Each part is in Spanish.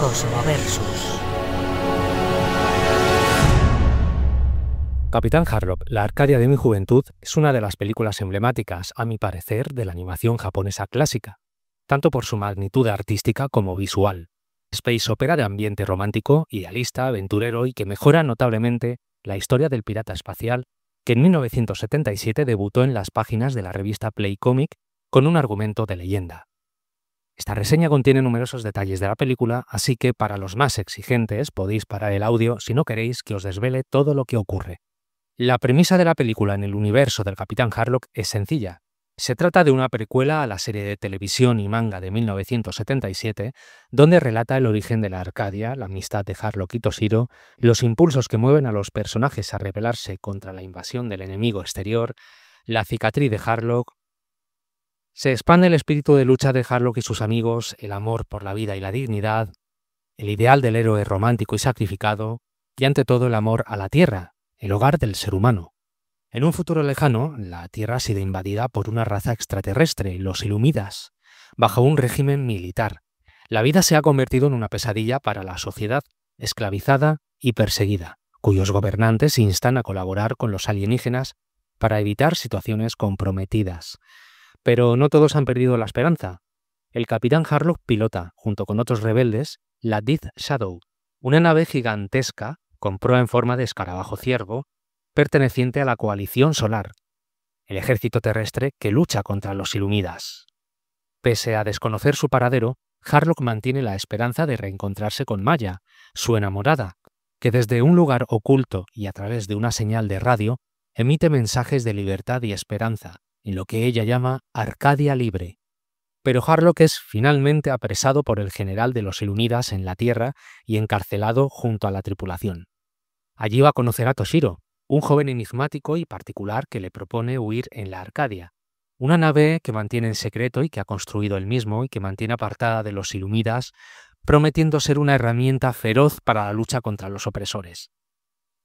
Cosmoversus. Capitán Harlock, la Arcadia de mi juventud, es una de las películas emblemáticas, a mi parecer, de la animación japonesa clásica, tanto por su magnitud artística como visual. Space opera de ambiente romántico, idealista, aventurero y que mejora notablemente la historia del pirata espacial que en 1977 debutó en las páginas de la revista Play Comic con un argumento de leyenda. Esta reseña contiene numerosos detalles de la película, así que para los más exigentes podéis parar el audio si no queréis que os desvele todo lo que ocurre. La premisa de la película en el universo del Capitán Harlock es sencilla. Se trata de una precuela a la serie de televisión y manga de 1977, donde relata el origen de la Arcadia, la amistad de Harlock y Toshiro, los impulsos que mueven a los personajes a rebelarse contra la invasión del enemigo exterior, la cicatriz de Harlock. Se expande el espíritu de lucha de Harlock y sus amigos, el amor por la vida y la dignidad, el ideal del héroe romántico y sacrificado, y ante todo el amor a la Tierra, el hogar del ser humano. En un futuro lejano, la Tierra ha sido invadida por una raza extraterrestre, los Illumidas, bajo un régimen militar. La vida se ha convertido en una pesadilla para la sociedad, esclavizada y perseguida, cuyos gobernantes instan a colaborar con los alienígenas para evitar situaciones comprometidas. Pero no todos han perdido la esperanza. El Capitán Harlock pilota, junto con otros rebeldes, la Death Shadow, una nave gigantesca con proa en forma de escarabajo ciervo, perteneciente a la coalición solar, el ejército terrestre que lucha contra los Illumidas. Pese a desconocer su paradero, Harlock mantiene la esperanza de reencontrarse con Maya, su enamorada, que desde un lugar oculto y a través de una señal de radio emite mensajes de libertad y esperanza, en lo que ella llama Arcadia Libre. Pero Harlock es finalmente apresado por el general de los Illumidas en la Tierra y encarcelado junto a la tripulación. Allí va a conocer a Toshiro, un joven enigmático y particular que le propone huir en la Arcadia, una nave que mantiene en secreto y que ha construido él mismo y que mantiene apartada de los Illumidas, prometiendo ser una herramienta feroz para la lucha contra los opresores.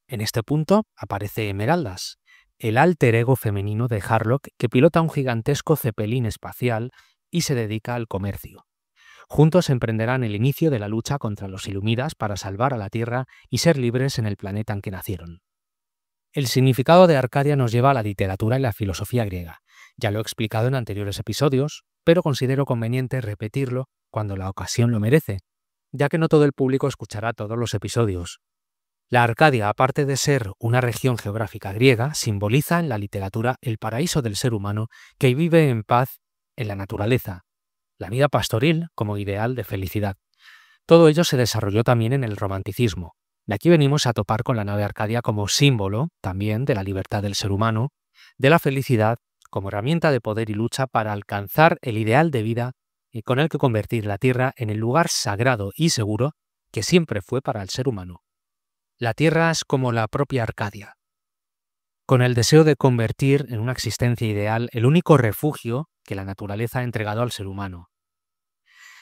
En este punto aparece Emeraldas, el alter ego femenino de Harlock que pilota un gigantesco cepelín espacial y se dedica al comercio. Juntos emprenderán el inicio de la lucha contra los Illumidas para salvar a la Tierra y ser libres en el planeta en que nacieron. El significado de Arcadia nos lleva a la literatura y la filosofía griega. Ya lo he explicado en anteriores episodios, pero considero conveniente repetirlo cuando la ocasión lo merece, ya que no todo el público escuchará todos los episodios. La Arcadia, aparte de ser una región geográfica griega, simboliza en la literatura el paraíso del ser humano que vive en paz en la naturaleza, la vida pastoril como ideal de felicidad. Todo ello se desarrolló también en el romanticismo. De aquí venimos a topar con la nave Arcadia como símbolo también de la libertad del ser humano, de la felicidad como herramienta de poder y lucha para alcanzar el ideal de vida y con el que convertir la Tierra en el lugar sagrado y seguro que siempre fue para el ser humano. La Tierra es como la propia Arcadia, con el deseo de convertir en una existencia ideal el único refugio que la naturaleza ha entregado al ser humano.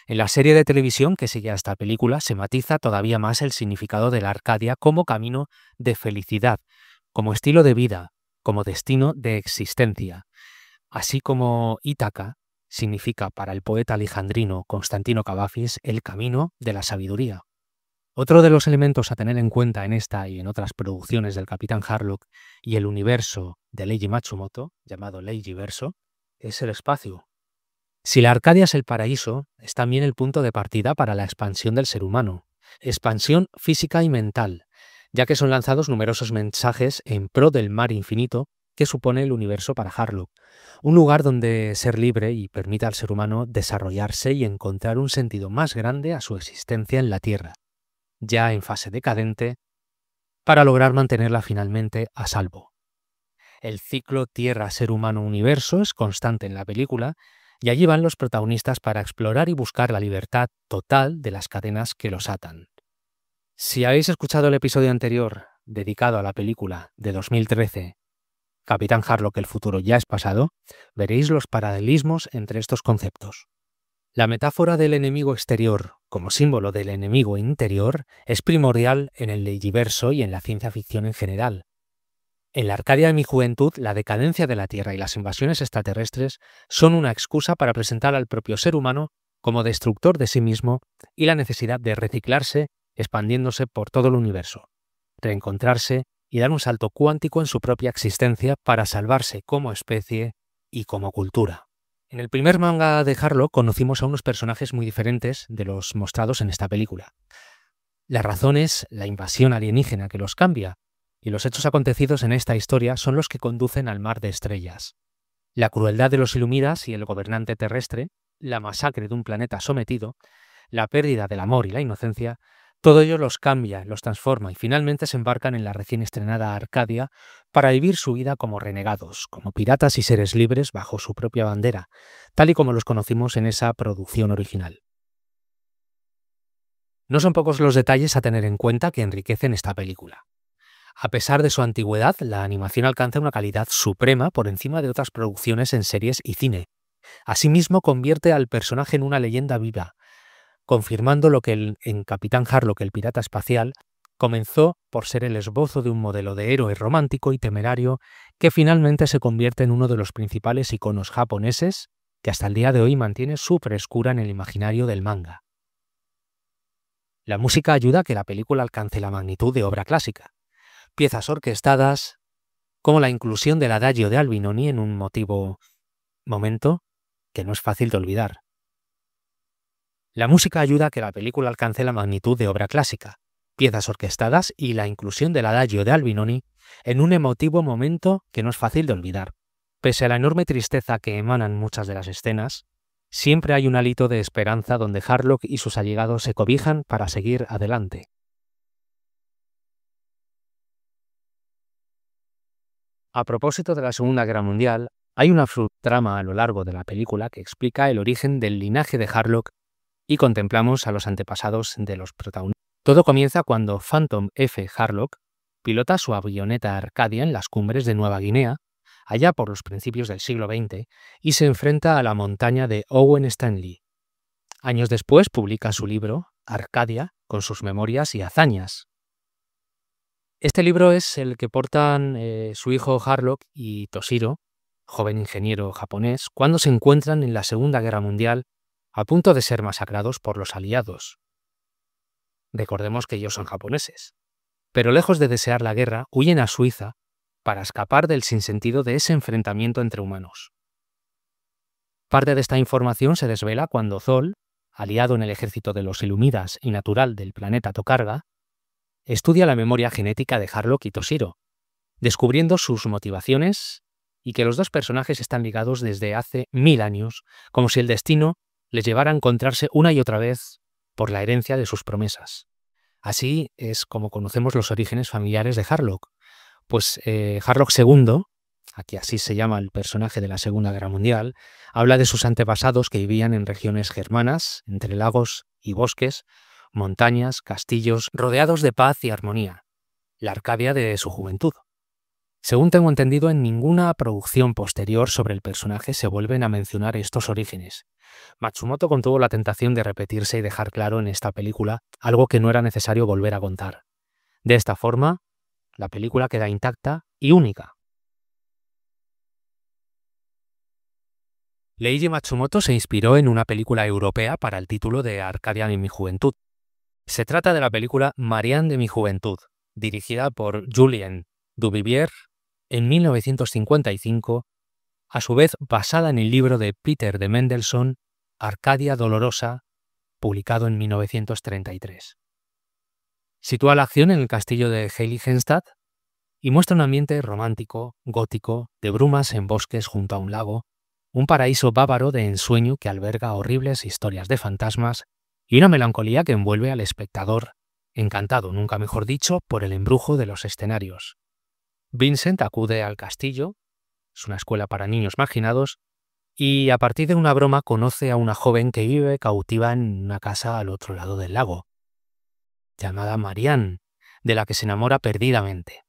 En la serie de televisión que sigue a esta película se matiza todavía más el significado de la Arcadia como camino de felicidad, como estilo de vida, como destino de existencia, así como Ítaca significa para el poeta alejandrino Constantino Cavafis el camino de la sabiduría. Otro de los elementos a tener en cuenta en esta y en otras producciones del Capitán Harlock y el universo de Leiji Matsumoto, llamado Leijiverso, es el espacio. Si la Arcadia es el paraíso, es también el punto de partida para la expansión del ser humano, expansión física y mental, ya que son lanzados numerosos mensajes en pro del mar infinito que supone el universo para Harlock, un lugar donde ser libre y permita al ser humano desarrollarse y encontrar un sentido más grande a su existencia en la Tierra, ya en fase decadente, para lograr mantenerla finalmente a salvo. El ciclo Tierra-Ser Humano-Universo es constante en la película, y allí van los protagonistas para explorar y buscar la libertad total de las cadenas que los atan. Si habéis escuchado el episodio anterior dedicado a la película de 2013, Capitán Harlock, el futuro ya es pasado, veréis los paralelismos entre estos conceptos. La metáfora del enemigo exterior como símbolo del enemigo interior es primordial en el Leijiverso y en la ciencia ficción en general. En la Arcadia de mi juventud, la decadencia de la Tierra y las invasiones extraterrestres son una excusa para presentar al propio ser humano como destructor de sí mismo y la necesidad de reciclarse expandiéndose por todo el universo, reencontrarse y dar un salto cuántico en su propia existencia para salvarse como especie y como cultura. En el primer manga de Harlock conocimos a unos personajes muy diferentes de los mostrados en esta película. La razón es la invasión alienígena que los cambia, y los hechos acontecidos en esta historia son los que conducen al mar de estrellas. La crueldad de los Illumidas y el gobernante terrestre, la masacre de un planeta sometido, la pérdida del amor y la inocencia, todo ello los cambia, los transforma y finalmente se embarcan en la recién estrenada Arcadia para vivir su vida como renegados, como piratas y seres libres bajo su propia bandera, tal y como los conocimos en esa producción original. No son pocos los detalles a tener en cuenta que enriquecen esta película. A pesar de su antigüedad, la animación alcanza una calidad suprema por encima de otras producciones en series y cine. Asimismo, convierte al personaje en una leyenda viva, confirmando lo que en Capitán Harlock, el pirata espacial, comenzó por ser el esbozo de un modelo de héroe romántico y temerario que finalmente se convierte en uno de los principales iconos japoneses que hasta el día de hoy mantiene su frescura en el imaginario del manga. La música ayuda a que la película alcance la magnitud de obra clásica. Piezas orquestadas, como la inclusión del adagio de Albinoni en un emotivo momento que no es fácil de olvidar. La música ayuda a que la película alcance la magnitud de obra clásica, piezas orquestadas y la inclusión del adagio de Albinoni en un emotivo momento que no es fácil de olvidar. Pese a la enorme tristeza que emanan muchas de las escenas, siempre hay un hálito de esperanza donde Harlock y sus allegados se cobijan para seguir adelante. A propósito de la Segunda Guerra Mundial, hay una subtrama a lo largo de la película que explica el origen del linaje de Harlock y contemplamos a los antepasados de los protagonistas. Todo comienza cuando Phantom F. Harlock pilota su avioneta Arcadia en las cumbres de Nueva Guinea, allá por los principios del siglo XX, y se enfrenta a la montaña de Owen Stanley. Años después publica su libro, Arcadia, con sus memorias y hazañas. Este libro es el que portan su hijo Harlock y Toshiro, joven ingeniero japonés, cuando se encuentran en la Segunda Guerra Mundial a punto de ser masacrados por los aliados. Recordemos que ellos son japoneses. Pero lejos de desear la guerra, huyen a Suiza para escapar del sinsentido de ese enfrentamiento entre humanos. Parte de esta información se desvela cuando Zoll, aliado en el ejército de los Illumidas y natural del planeta Tokarga, estudia la memoria genética de Harlock y Toshiro, descubriendo sus motivaciones y que los dos personajes están ligados desde hace 1000 años, como si el destino les llevara a encontrarse una y otra vez por la herencia de sus promesas. Así es como conocemos los orígenes familiares de Harlock, pues Harlock II, aquí así se llama el personaje de la Segunda Guerra Mundial, habla de sus antepasados que vivían en regiones germanas, entre lagos y bosques, montañas, castillos, rodeados de paz y armonía, la Arcadia de su juventud. Según tengo entendido, en ninguna producción posterior sobre el personaje se vuelven a mencionar estos orígenes. Matsumoto contuvo la tentación de repetirse y dejar claro en esta película algo que no era necesario volver a contar. De esta forma, la película queda intacta y única. Leiji Matsumoto se inspiró en una película europea para el título de Arcadia de mi juventud. Se trata de la película Marianne de mi juventud, dirigida por Julien Duvivier en 1955, a su vez basada en el libro de Peter de Mendelssohn, Arcadia Dolorosa, publicado en 1933. Sitúa la acción en el castillo de Heiligenstadt y muestra un ambiente romántico, gótico, de brumas en bosques junto a un lago, un paraíso bávaro de ensueño que alberga horribles historias de fantasmas y una melancolía que envuelve al espectador, encantado, nunca mejor dicho, por el embrujo de los escenarios. Vincent acude al castillo, es una escuela para niños marginados, y a partir de una broma conoce a una joven que vive cautiva en una casa al otro lado del lago, llamada Marianne, de la que se enamora perdidamente.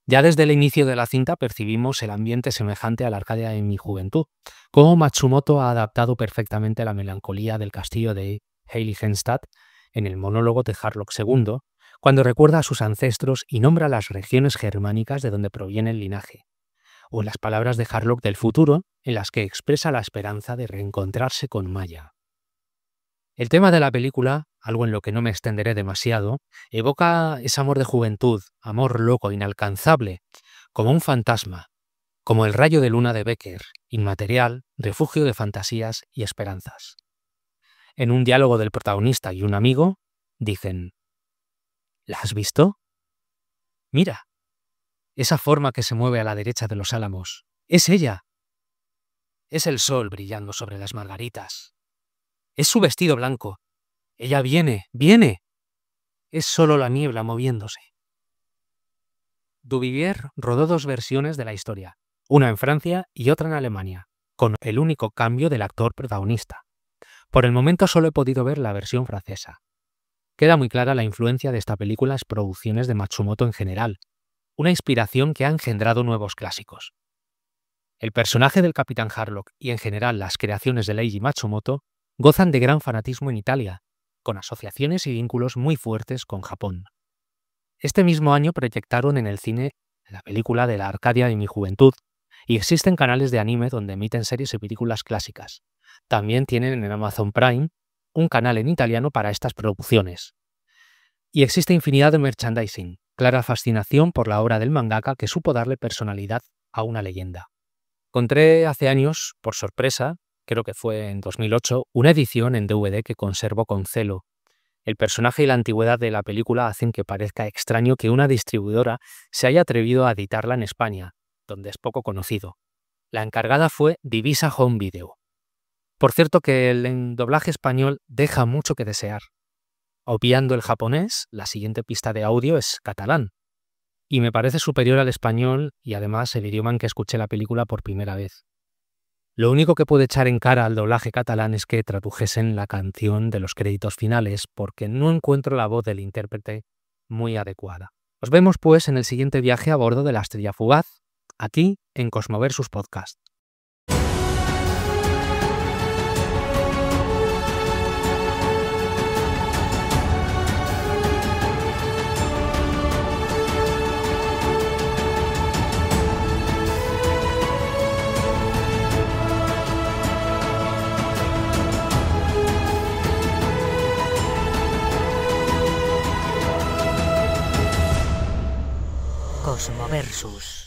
Ya desde el inicio de la cinta percibimos el ambiente semejante a la Arcadia de mi juventud, como Matsumoto ha adaptado perfectamente la melancolía del castillo de Heiligenstadt en el monólogo de Harlock II, cuando recuerda a sus ancestros y nombra las regiones germánicas de donde proviene el linaje, o en las palabras de Harlock del futuro, en las que expresa la esperanza de reencontrarse con Maya. El tema de la película, algo en lo que no me extenderé demasiado, evoca ese amor de juventud, amor loco, inalcanzable, como un fantasma, como el rayo de luna de Becker, inmaterial, refugio de fantasías y esperanzas. En un diálogo del protagonista y un amigo, dicen: ¿la has visto? Mira, esa forma que se mueve a la derecha de los álamos. Es ella. Es el sol brillando sobre las margaritas. Es su vestido blanco. Ella viene, viene. Es solo la niebla moviéndose. Duvivier rodó 2 versiones de la historia, una en Francia y otra en Alemania, con el único cambio del actor protagonista. Por el momento solo he podido ver la versión francesa. Queda muy clara la influencia de esta película en las producciones de Matsumoto en general, una inspiración que ha engendrado nuevos clásicos. El personaje del Capitán Harlock y en general las creaciones de Leiji Matsumoto gozan de gran fanatismo en Italia, con asociaciones y vínculos muy fuertes con Japón. Este mismo año proyectaron en el cine la película de la Arcadia de mi juventud, y existen canales de anime donde emiten series y películas clásicas. También tienen en Amazon Prime un canal en italiano para estas producciones. Y existe infinidad de merchandising, clara fascinación por la obra del mangaka que supo darle personalidad a una leyenda. Encontré hace años, por sorpresa, creo que fue en 2008, una edición en DVD que conservo con celo. El personaje y la antigüedad de la película hacen que parezca extraño que una distribuidora se haya atrevido a editarla en España, donde es poco conocido. La encargada fue Divisa Home Video. Por cierto que el doblaje español deja mucho que desear. Obviando el japonés, la siguiente pista de audio es catalán. Y me parece superior al español y además el idioma en que escuché la película por primera vez. Lo único que puedo echar en cara al doblaje catalán es que tradujesen la canción de los créditos finales, porque no encuentro la voz del intérprete muy adecuada. Nos vemos pues en el siguiente viaje a bordo de la Estrella Fugaz, aquí en Cosmoversus Podcast. Cosmoversus.